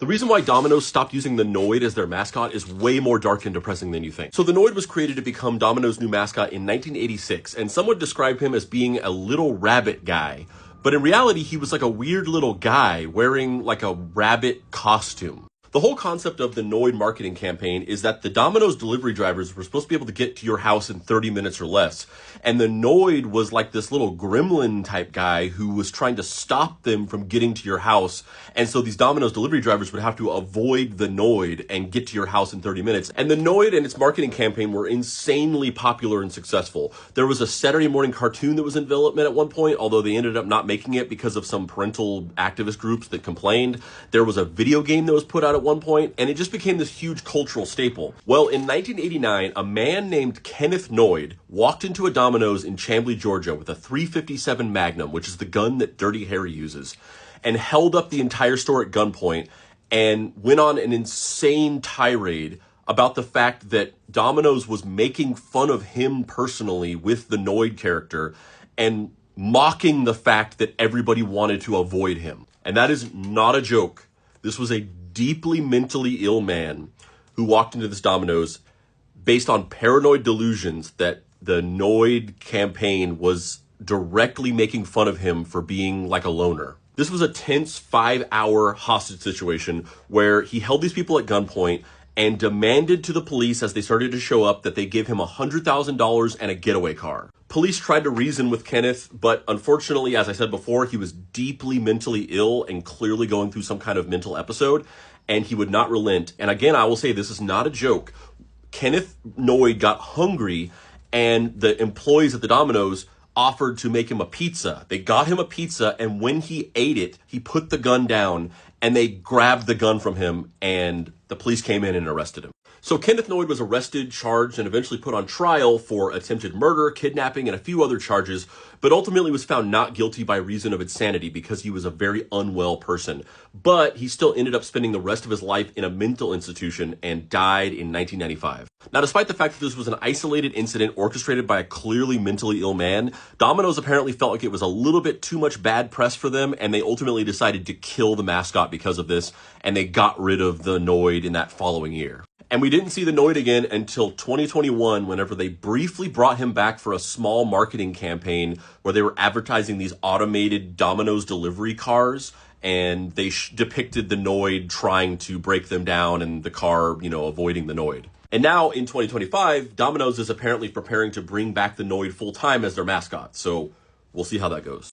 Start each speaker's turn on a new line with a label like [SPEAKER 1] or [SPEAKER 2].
[SPEAKER 1] The reason why Domino's stopped using the Noid as their mascot is way more dark and depressing than you think. So the Noid was created to become Domino's new mascot in 1986, and some would describe him as being a little rabbit guy. But in reality, he was like a weird little guy wearing like a rabbit costume. The whole concept of the Noid marketing campaign is that the Domino's delivery drivers were supposed to be able to get to your house in 30 minutes or less. And the Noid was like this little gremlin type guy who was trying to stop them from getting to your house. And so these Domino's delivery drivers would have to avoid the Noid and get to your house in 30 minutes. And the Noid and its marketing campaign were insanely popular and successful. There was a Saturday morning cartoon that was in development at one point, although they ended up not making it because of some parental activist groups that complained. There was a video game that was put out at one point, and it just became this huge cultural staple. Well, in 1989, a man named Kenneth Noid walked into a Domino's in Chamblee, Georgia with a .357 Magnum, which is the gun that Dirty Harry uses, and held up the entire store at gunpoint and went on an insane tirade about the fact that Domino's was making fun of him personally with the Noid character and mocking the fact that everybody wanted to avoid him. And that is not a joke. This was a deeply mentally ill man who walked into this Domino's based on paranoid delusions that the Noid campaign was directly making fun of him for being like a loner. This was a tense 5-hour hostage situation where he held these people at gunpoint and demanded to the police as they started to show up that they give him $100,000 and a getaway car. Police tried to reason with Kenneth, but unfortunately, as I said before, he was deeply mentally ill and clearly going through some kind of mental episode, and he would not relent. And again, I will say this is not a joke. Kenneth Noid got hungry, and the employees at the Domino's offered to make him a pizza. They got him a pizza, and when he ate it, he put the gun down, and they grabbed the gun from him, and the police came in and arrested him. So Kenneth Noid was arrested, charged, and eventually put on trial for attempted murder, kidnapping, and a few other charges, but ultimately was found not guilty by reason of insanity because he was a very unwell person. But he still ended up spending the rest of his life in a mental institution and died in 1995. Now, despite the fact that this was an isolated incident orchestrated by a clearly mentally ill man, Domino's apparently felt like it was a little bit too much bad press for them, and they ultimately decided to kill the mascot because of this, and they got rid of the Noid in that following year. And we didn't see the Noid again until 2021, whenever they briefly brought him back for a small marketing campaign where they were advertising these automated Domino's delivery cars, and they depicted the Noid trying to break them down and the car, avoiding the Noid. And now in 2025, Domino's is apparently preparing to bring back the Noid full time as their mascot. So we'll see how that goes.